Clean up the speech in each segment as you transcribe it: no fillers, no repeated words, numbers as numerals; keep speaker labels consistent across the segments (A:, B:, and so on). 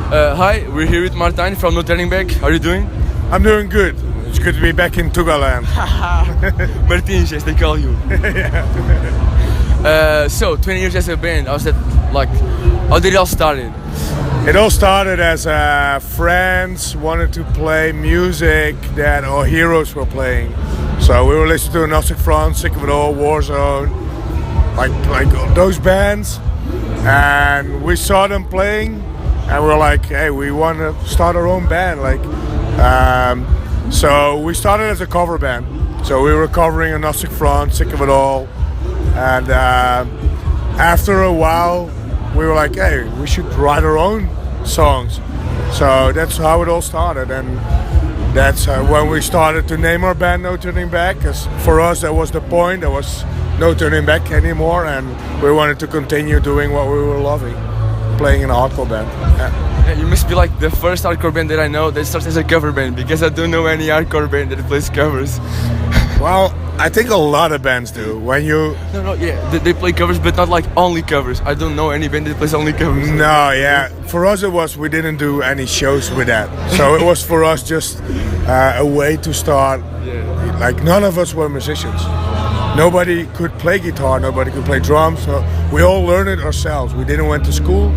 A: Hi, we're here with Martijn from No Turning Back. How are you doing?
B: I'm doing good. It's good to be back in Togoland.
A: Martijn, as they call you. So, 20 years as a band, how's that like? How did it all started?
B: It all started as friends wanted to play music that our heroes were playing. So we were listening to Agnostic Front, Sick of It All, Warzone, like those bands, and we saw them playing, and we were like, hey, we want to start our own band. So we started as a cover band. So we were covering Agnostic Front, Sick of It All, and after a while, we were like, hey, we should write our own songs. So that's how it all started, and that's when we started to name our band No Turning Back, because for us that was the point. There was no turning back anymore, and we wanted to continue doing what we were loving, playing in a hardcore band.
A: Yeah, you must be like the first hardcore band that I know that starts as a cover band, because I don't know any hardcore band that plays covers.
B: Well, I think a lot of bands do. When you
A: They play covers, but not like only covers. I don't know any band that plays only covers.
B: No, yeah. For us it was, we didn't do any shows with that. So it was for us just a way to start.
A: Yeah.
B: Like none of us were musicians. Nobody could play guitar, nobody could play drums. So we all learned it ourselves. We didn't went to school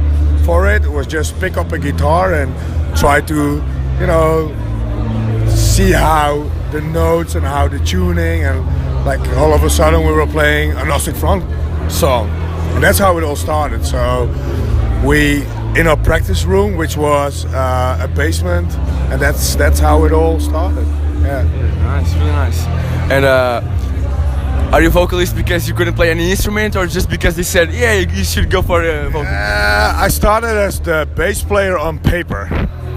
B: for it. It was just pick up a guitar and try to, see how the notes and how the tuning, and like all of a sudden we were playing an Agnostic Front song, and that's how it all started. So we in our practice room, which was a basement, and that's how it all started. Yeah.
A: Nice, really nice. And are you vocalist because you couldn't play any instrument, or just because they said, yeah, you should go for a vocal?
B: I started as the bass player on paper,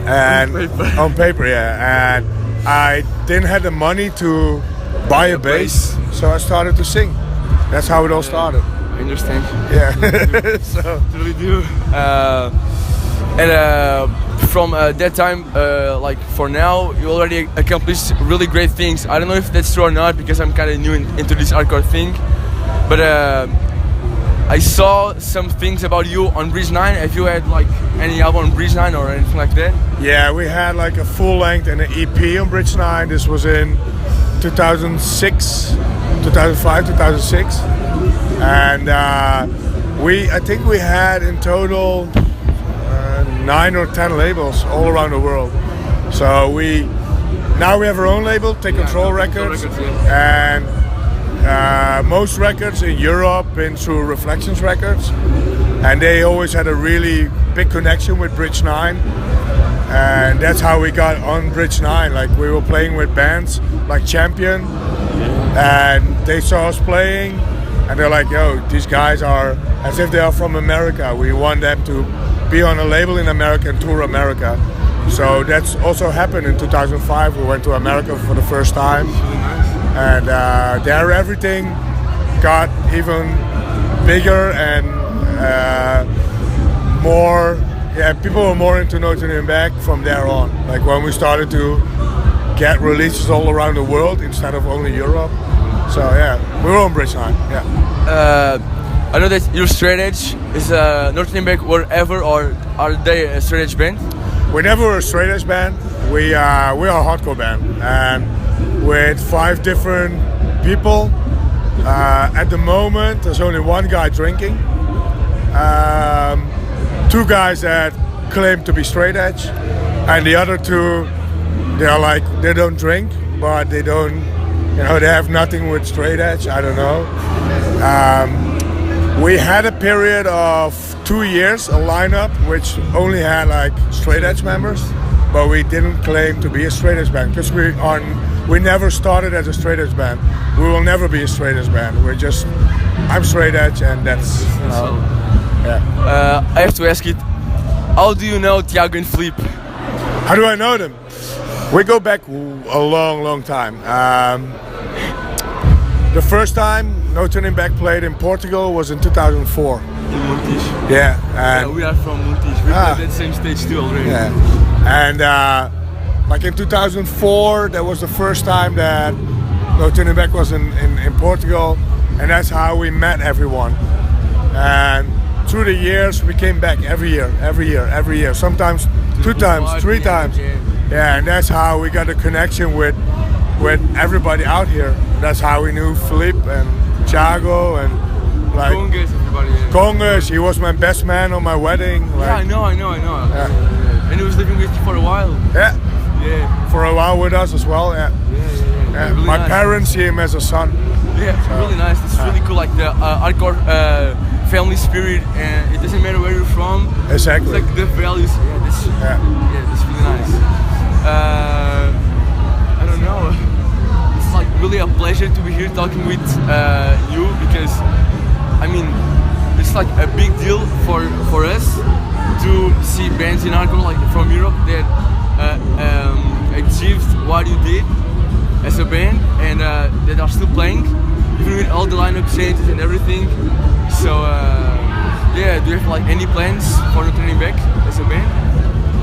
B: and on paper, yeah, and I didn't have the money to buy a bass, so I started to sing. That's how it all started.
A: I understand.
B: Yeah. So
A: Really do. From that time, like for now, you already accomplished really great things. I don't know if that's true or not, because I'm kind of new into this hardcore thing. But I saw some things about you on Bridge 9. Have you had like any album on Bridge 9 or anything like that?
B: yeah, we had like a full length and an EP on Bridge 9. This was in 2006, 2005, 2006, and I think we had in total 9 or 10 labels all around the world. So now we have our own label, Take Control Records, and most records in Europe been through Reflections Records, and they always had a really big connection with Bridge 9, and that's how we got on Bridge 9. Like we were playing with bands like Champion, and they saw us playing, and they're like, yo, these guys are as if they are from America. We want them to be on a label in America and tour America. So that's also happened in 2005. We went to America for the first time, and there everything got even bigger and more. Yeah, people were more into No Turning Back from there on. Like when we started to get releases all around the world instead of only Europe. So yeah, we were on Bridge 9. Yeah.
A: I know that you're straight edge. Is No Turning Back wherever, or are they a straight edge band?
B: We never were a straight edge band. We are a hardcore band, and with 5 different people. At the moment, there's only one guy drinking. 2 guys that claim to be straight edge, and the other 2, they don't drink, but they don't, they have nothing with straight edge. I don't know. We had a period of 2 years, a lineup which only had like straight edge members, but we didn't claim to be a straight edge band because we never started as a straight edge band. We will never be a straight edge band. I'm straight edge, and that's
A: I have to ask you, how do you know Thiago and Felipe?
B: How do I know them? We go back a long time. The first time No Turning Back played in Portugal was in 2004.
A: In Montijo.
B: Yeah.
A: And we are from Montijo. We played that same stage too already.
B: Yeah. And like in 2004, that was the first time that No Turning Back was in Portugal, and that's how we met everyone. And through the years we came back every year. Sometimes 2 times, 3 times. Yeah, and that's how we got a connection with everybody out here. That's how we knew Philippe and Thiago and like
A: Congas, everybody.
B: Congas. He was my best man on my wedding. Like,
A: Yeah, I know.
B: Yeah.
A: And he was living with you for a while.
B: Yeah,
A: Yeah.
B: for a while with us as well. Yeah. Yeah.
A: Really
B: My
A: nice.
B: parents see him as a son.
A: Yeah, really nice. It's really cool, like the hardcore family spirit, and it doesn't matter where you're from.
B: Exactly.
A: It's like the values. Yeah, that's really nice. I don't know. It's like really a pleasure to be here talking with you, because I mean, it's like a big deal for us to see bands in hardcore like from Europe that achieved what you did as a band, and that are still playing, even with all the lineup changes and everything. So yeah, do you have like any plans for not turning back as a band?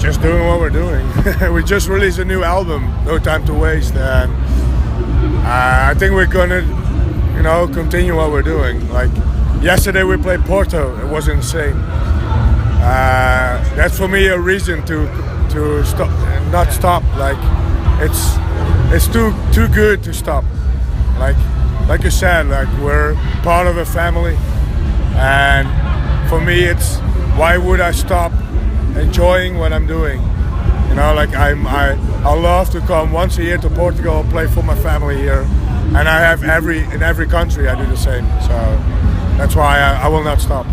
B: Just doing what we're doing. We just released a new album, No Time to Waste, and I think we're gonna, continue what we're doing. Like yesterday we played Porto. It was insane. That's for me a reason to stop, not stop. Like it's too good to stop. Like you said, like we're part of a family, and for me it's why would I stop enjoying what I'm doing? Like I love to come once a year to Portugal, play for my family here, and I have in every country I do the same. So that's why I will not stop.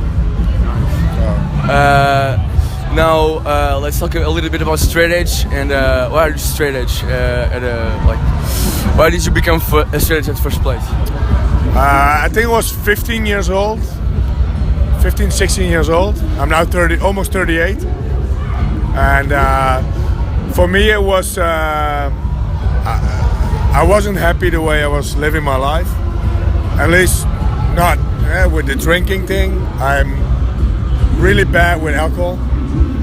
A: Now let's talk a little bit about straight edge, and why are you straight edge? Why did you become a straight edge at first place?
B: I think I was 15 years old, 15, 16 years old. I'm now 30, almost 38. And for me it was, I wasn't happy the way I was living my life. At least not with the drinking thing. I'm really bad with alcohol.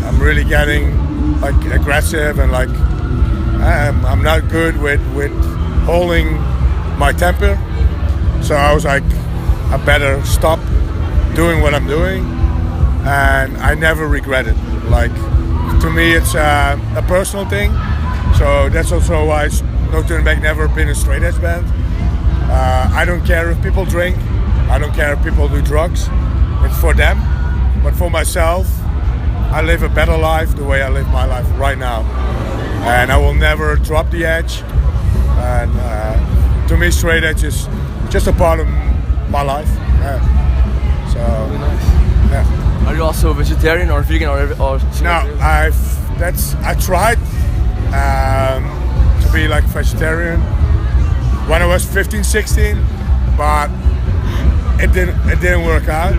B: I'm really getting like aggressive, and like I'm not good with holding my temper. So I was like, I better stop doing what I'm doing, and I never regret it. Like to me, it's a personal thing. So that's also why No Turning Back never been a straight edge band. I don't care if people drink. I don't care if people do drugs. It's for them. But for myself, I live a better life the way I live my life right now. And I will never drop the edge. And to me, straight edge is just a part of my life. So,
A: really nice.
B: yeah.
A: Are you also vegetarian or vegan or
B: No, I tried to be like vegetarian when I was 15, 16, but it didn't work out.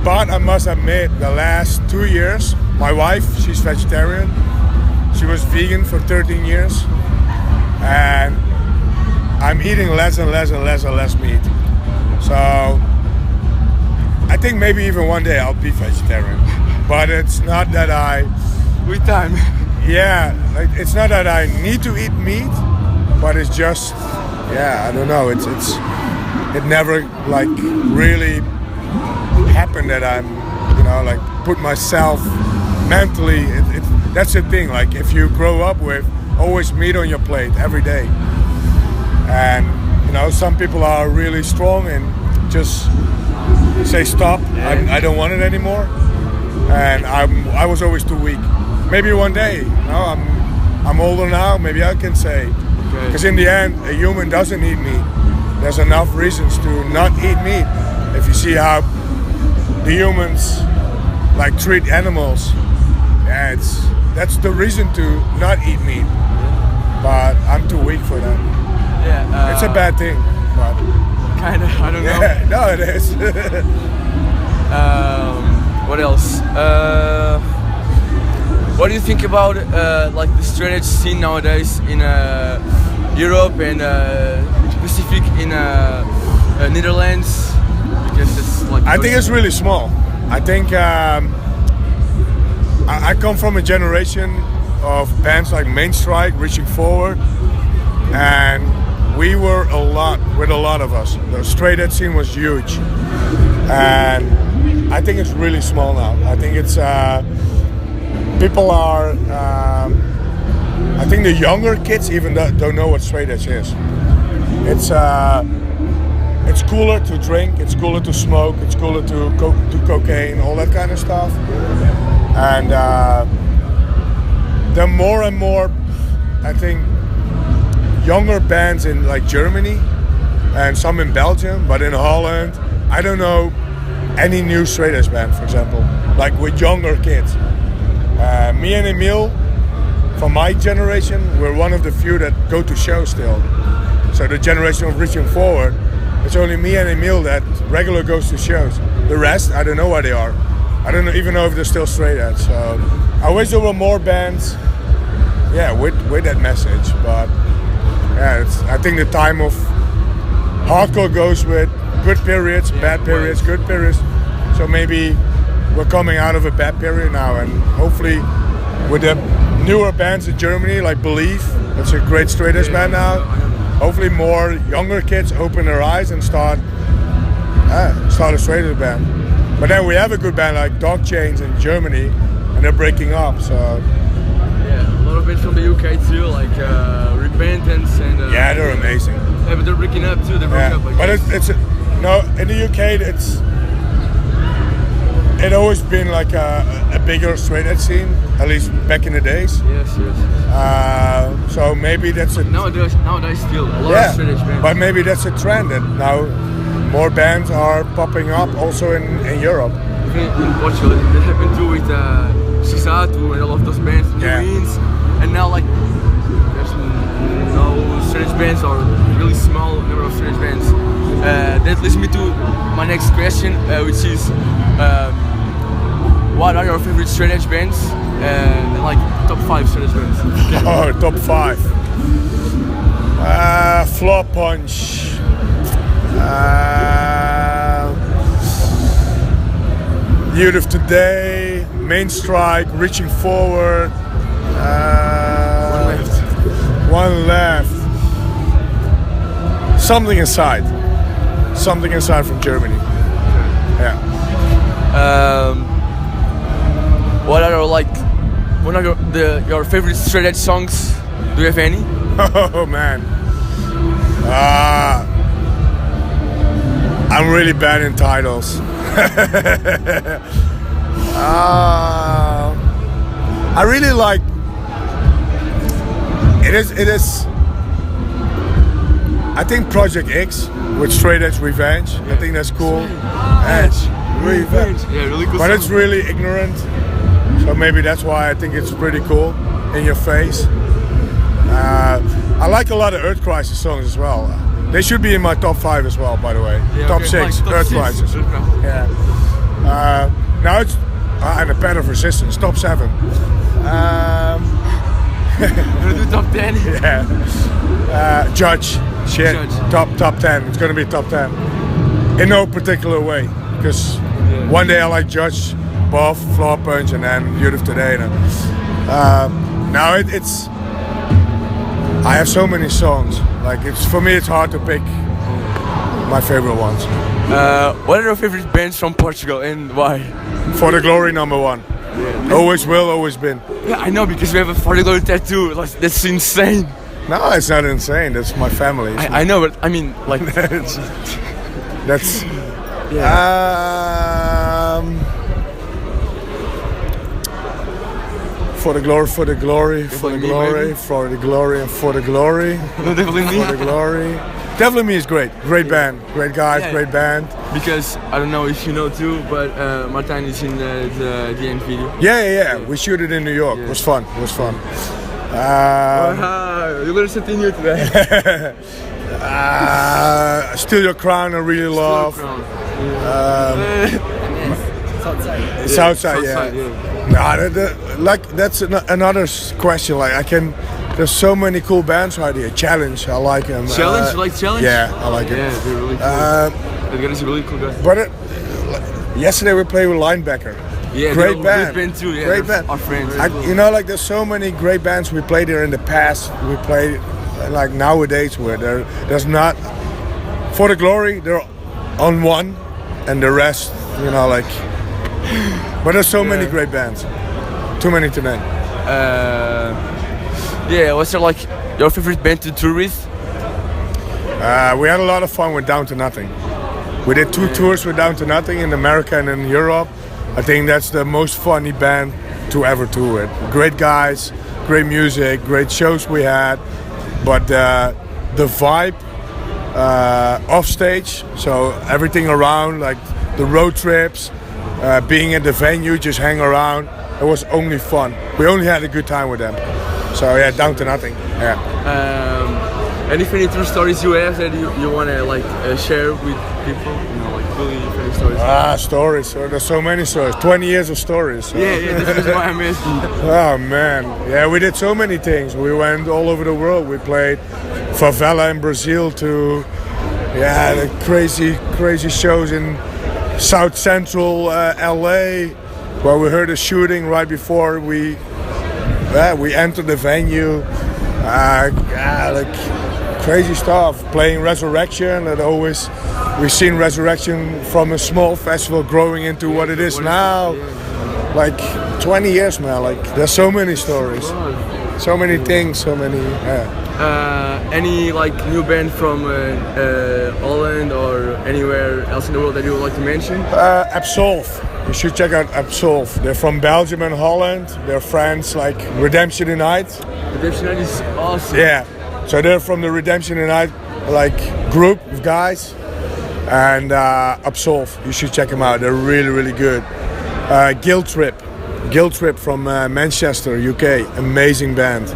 B: But I must admit, the last 2 years, my wife, she's vegetarian. She was vegan for 13 years, and I'm eating less and less meat. So I think maybe even one day I'll be vegetarian. But it's not that
A: with time.
B: Yeah, like it's not that I need to eat meat, but it's just, I don't know. It never like really happened that I'm, like put myself mentally. That's the thing. Like if you grow up with always meat on your plate every day, and some people are really strong and just say stop. I don't want it anymore, and I was always too weak. Maybe one day, I'm older now. Maybe I can say, because in the end, a human doesn't eat meat. There's enough reasons to not eat meat. If you see how the humans like treat animals, that's the reason to not eat meat. But I'm too weak for that.
A: Yeah,
B: it's a bad thing, but
A: kind of. I don't know.
B: Yeah, no, it is.
A: What else? What do you think about like the straight edge scene nowadays in Europe and specific in Netherlands? Because it's like
B: I think it's really small. I think I come from a generation of bands like Main Strike, Reaching Forward, and we were a lot of us. The straight edge scene was huge, and I think it's really small now. I think it's people are. I think the younger kids even don't know what straight edge is. It's cooler to drink. It's cooler to smoke. It's cooler to do cocaine, all that kind of stuff. And there are more and more, I think, younger bands in like Germany and some in Belgium, but in Holland, I don't know any new straight edge band, for example, like with younger kids. Me and Emil, from my generation, we're one of the few that go to shows still. So the generation of reaching forward, it's only me and Emil that regular goes to shows. The rest, I don't know where they are. I don't even know if they're still straight edge. So I wish there were more bands, yeah, with that message. But yeah, I think the time of hardcore goes with good periods, bad periods, good periods. So maybe we're coming out of a bad period now, and hopefully with the newer bands in Germany, like Believe, that's a great straight edge band now. Hopefully more younger kids open their eyes and start a straight edge band. But then we have a good band like Dog Chains in Germany, and they're breaking up. So
A: yeah, a lot of bands from the UK too, like Repentance and
B: yeah, they're amazing.
A: Yeah, but they're breaking up too. They broke up. Like
B: but it's no, in the UK it always been like a bigger straight edge scene, at least back in the days.
A: Yes.
B: So maybe that's
A: nowadays still a lot of straight edge bands.
B: But maybe that's a trend that now more bands are popping up also in Europe.
A: In Portugal, that happened too with Cisatu and all of those bands, Marines, and now like there's no straight edge bands or really small number of straight edge bands. That leads me to my next question, which is what are your favorite straight edge bands? And like top 5 straight edge bands.
B: Oh, top 5. Floor Punch. Youth of Today, Main Strike, Reaching Forward. One left. Something Inside from Germany. Yeah.
A: What are your favorite straight edge songs? Do you have any?
B: Oh man. I'm really bad in titles. I really like. It is. I think Project X with Straight Edge Revenge. Yeah. I think that's cool. Edge Revenge.
A: Yeah, really cool.
B: But
A: song.
B: It's really ignorant. So maybe that's why I think it's pretty cool. In your face. I like a lot of Earth Crisis songs as well. They should be in my top 5 as well, by the way.
A: Yeah,
B: top
A: okay.
B: 6, Earth Crisis. Yeah. Now it's and a Path of Resistance, top 7.
A: Gonna do top 10?
B: Yeah. Judge. Shit.
A: Judge.
B: Top 10. It's gonna be top 10. In no particular way. Because one day I like Judge, Buff, Floor Punch, and then Youth of Today. Now it's. I have so many songs. Like for me, it's hard to pick my favorite ones.
A: What are your favorite bands from Portugal and why?
B: For the Glory, number 1. Yeah. Always will, always been.
A: Yeah, I know, because we have a For the Glory tattoo. Like, that's insane.
B: No, it's not insane. That's my family.
A: I know, but I mean, like
B: that's.
A: Yeah.
B: For the glory, for the glory, for the glory, for the glory, and for the glory.
A: No, definitely me.
B: For the glory. Definitely Me is great. Great band. Great guys, great band.
A: Because, I don't know if you know too, but Martijn is in the end video.
B: Yeah. We shoot it in New York. It was fun.
A: You learned something new today.
B: Steal Your Crown I really love. Southside, yeah. Nah, that's another question. Like there's so many cool bands right here. Challenge, I like them.
A: Challenge, you like Challenge?
B: Yeah, I like it.
A: Yeah, they're really cool. They're gonna see really cool guys.
B: But yesterday we played with Linebacker.
A: Yeah,
B: great band.
A: Great band too. Yeah,
B: great band.
A: Our friends.
B: You know, like there's so many great bands we played here in the past. We played like nowadays where there's not. For the Glory, they're on 1, and the rest you know, like. But there's so many great bands. Too many to name.
A: Yeah, what's like your favorite band to tour with?
B: We had a lot of fun with Down to Nothing. We did 2 tours with Down to Nothing in America and in Europe. I think that's the most funny band to ever tour with. Great guys, great music, great shows we had. But the vibe off stage, so everything around, like the road trips, being at the venue, just hang around, it was only fun. We only had a good time with them. So yeah, Down to Nothing. Yeah.
A: Any funny true stories you have that you want to like share with people? You know, like really funny stories.
B: Stories. So there's so many stories. 20 years of stories. So.
A: Yeah, that's why I'm asking.
B: Oh man, yeah, we did so many things. We went all over the world. We played favela in Brazil to, the crazy shows in South Central LA, where we heard a shooting right before we entered the venue. Like crazy stuff. Playing Resurrection, we've seen Resurrection from a small festival growing into what it is now. Like 20 years, man. Like there's so many stories, so many things, so many.
A: Any like new band from Holland or anywhere else in the world that you would like to mention?
B: Absolve. You should check out Absolve. They're from Belgium and Holland. They're friends like Redemption Unite.
A: Redemption Unite is awesome.
B: Yeah. So they're from the Redemption Unite like group of guys. And Absolve. You should check them out. They're really, really good. Guilt Trip from Manchester, UK. Amazing band.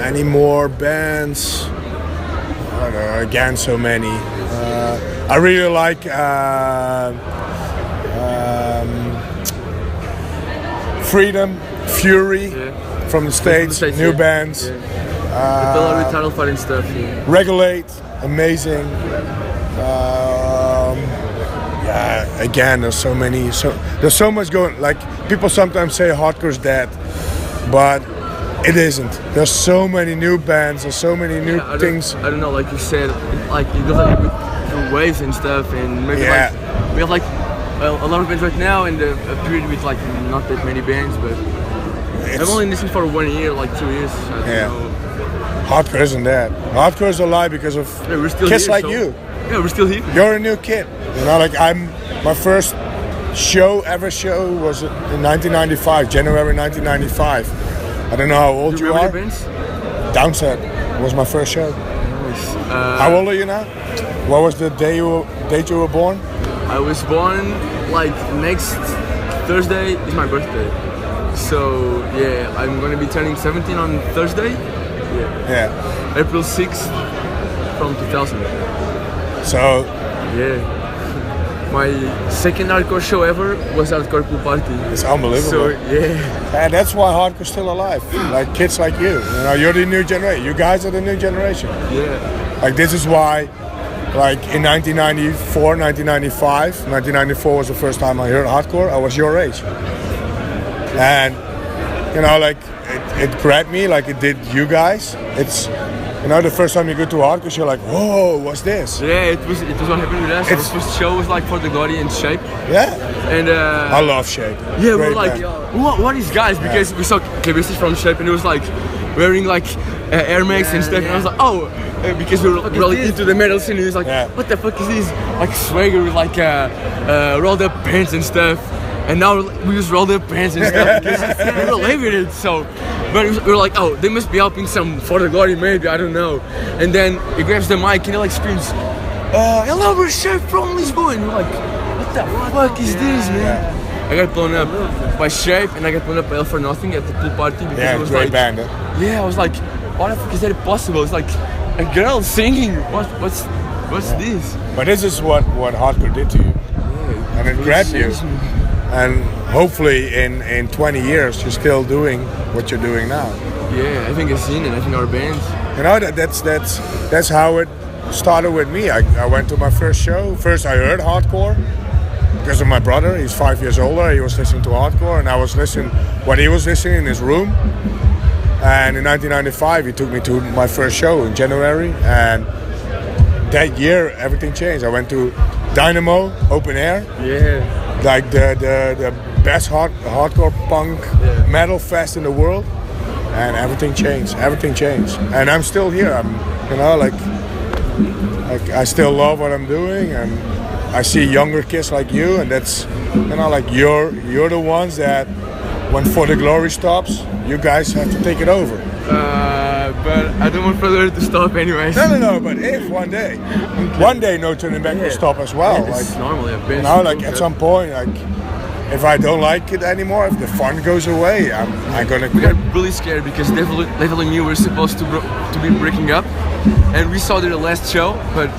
B: Any more bands? I don't know, again, so many. I really like Freedom, Fury from the States, new bands.
A: The Belarus title fight and stuff. Yeah.
B: Regulate, amazing. Again, there's so many. There's so much going. Like people sometimes say hardcore's dead, but it isn't. There's so many new bands. There's so many new things.
A: I don't know. Like you said, like it goes like through waves and stuff, and maybe like we have like a lot of bands right now, and a period with like not that many bands, but I've only listened for 1 year, like 2 years. I don't know.
B: Hardcore isn't dead. Hardcore is alive because of kids like you.
A: Yeah, we're still here.
B: You're a new kid. You know, like my first ever show was in 1995, January 1995. I don't know how old you are. Downset was my first show.
A: Nice.
B: How old are you now? What was the date you were born?
A: I was born like next Thursday is my birthday. So yeah, I'm gonna be turning 17 on Thursday. Yeah. April 6th from 2000.
B: So
A: yeah. My second hardcore show ever was Hardcore Pool Party.
B: It's unbelievable.
A: So yeah.
B: And that's why hardcore's still alive. Like kids like you. You know, you're the new generation. You guys are the new generation.
A: Yeah.
B: Like this is why, like in 1994, 1994 was the first time I heard hardcore. I was your age. And you know, like it grabbed me like it did you guys. It's the first time you go to hardcore, you're like, whoa, what's this?
A: Yeah, it was what happened with us. Our first show was like For the Glory and Shape.
B: Yeah.
A: And
B: I love Shape.
A: Yeah, we were like, what is guys? Because we saw Kibistas from Shape, and it was like wearing like Air Max and stuff. And I was like, because we were really into the metal scene. And he was like, what the fuck is this? Like swagger with like rolled up pants and stuff. And now we just rolled up pants and stuff because we relate with it. So, but we were like, they must be helping some For the Glory, maybe, I don't know. And then he grabs the mic and he like screams, hello, we're Chef from Lisbon. And we're like, what the fuck is this, man? I got blown up by Shape and I got blown up by L for Nothing at the pool party because it was
B: great
A: like,
B: band.
A: Yeah, I was like, why the fuck is that possible? It's like a girl singing. What's this?
B: But this is what hardcore did to you, and it grabbed you. And hopefully in 20 years you're still doing what you're doing now.
A: Yeah, I think I've seen it. I think our bands.
B: You know, that's how it started with me. I went to my first show. First I heard hardcore because of my brother. He's 5 years older. He was listening to hardcore and I was listening what he was listening in his room. And in 1995 he took me to my first show in January, and that year everything changed. I went to Dynamo, open air.
A: Yeah.
B: Like the best hardcore punk metal fest in the world, and everything changed. And I'm still here. I'm, like I still love what I'm doing, and I see younger kids like you, and that's, like you're the ones that when For the Glory stops, you guys have to take it over.
A: But I don't want further to stop anyways.
B: No. But if one day No Turning Back will stop as well.
A: Yeah, it's normal.
B: At some point, if I don't like it anymore, if the fun goes away, I'm gonna quit.
A: We got really scared because Devil knew we were supposed to be breaking up, and we saw their last show. But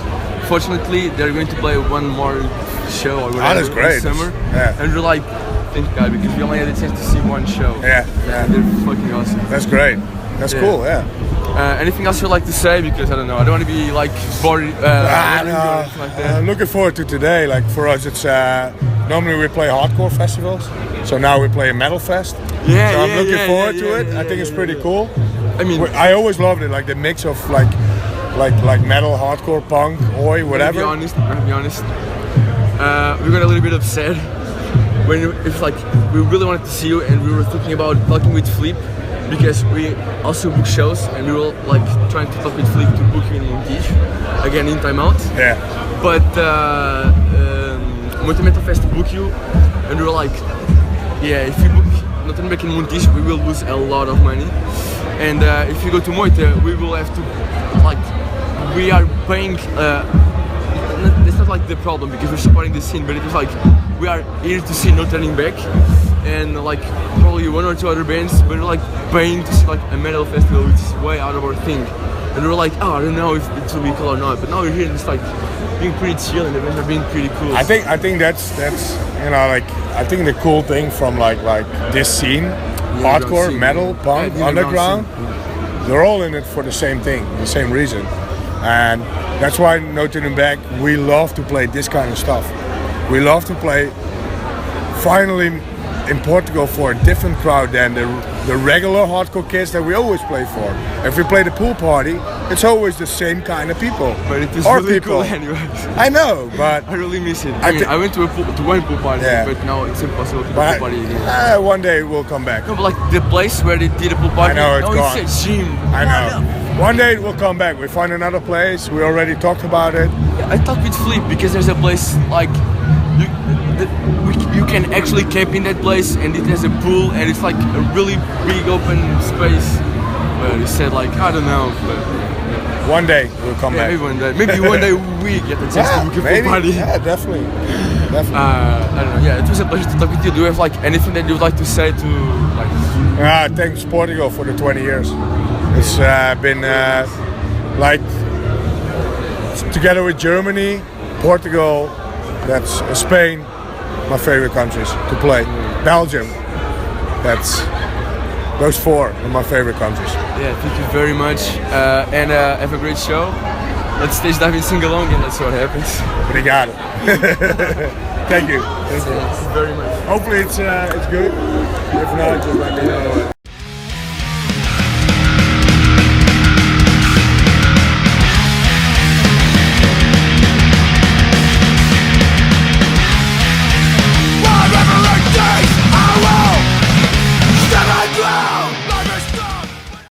A: fortunately, they're going to play one more show or whatever
B: that's great.
A: in summer.
B: Yeah.
A: And we're like, thank God, because we only had a chance to see one show.
B: Yeah.
A: They're fucking awesome.
B: That's great. That's cool. Yeah.
A: Anything else you'd like to say? Because I don't know. I don't want to be like bored.
B: I'm looking forward to today. Like for us, it's normally we play hardcore festivals, so now we play a metal fest.
A: Yeah,
B: so I'm looking forward to it. I think it's pretty cool.
A: I mean,
B: I always loved it, like the mix of like metal, hardcore, punk, oi, whatever.
A: I'm gonna be honest. We got a little bit upset when it's like we really wanted to see you, and we were thinking about talking with Flip because we also book shows, and we were like trying to talk with Flip to book you in Montijo again in timeout.
B: Yeah.
A: But Metal Fest book you, and we were like, yeah, if you book Nothing Back in Montijo, we will lose a lot of money, and if you go to Moita, we will have to we are paying. It's not like the problem because we're supporting the scene, but it was like we are here to see No Turning Back, and like probably one or two other bands, but we're like paying to see like a metal festival, which is way out of our thing. And we're like, I don't know if it will be cool or not. But now we're here and it's like being pretty chill, and the bands are being pretty cool.
B: I think that's I think the cool thing from like this scene, hardcore, metal, punk, underground, they're all in it for the same thing, the same reason. And that's why No Turning Back, we love to play this kind of stuff. We love to play finally in Portugal for a different crowd than the regular hardcore kids that we always play for. If we play the pool party, it's always the same kind of people.
A: But it is really cool anyways.
B: I know, but
A: I really miss it. I went to one pool party, but now it's impossible to do a pool party again.
B: One day we'll come back.
A: No, but like the place where they did a pool party,
B: I know, it's gone.
A: It's a gym.
B: I know. One day it will come back. We find another place. We already talked about it.
A: Yeah, I talked with Flip because there's a place like you can actually camp in that place, and it has a pool, and it's like a really big open space. But he said like I don't know. But
B: one day we'll come back.
A: Maybe one day we get the chance to book a pool party.
B: Yeah, definitely.
A: I don't know. Yeah, it was a pleasure to talk with you. Do you have like anything that you would like to say to like?
B: Thanks Portugal for the 20 years. It's been like together with Germany, Portugal, that's Spain, my favorite countries to play. Belgium, that's those four are my favorite countries.
A: Yeah, thank you very much, and have a great show. Let's stage dive and sing along, and let's see what happens.
B: Obrigado. Thank you.
A: Thank you very much.
B: Hopefully it's good. If not, just let me know.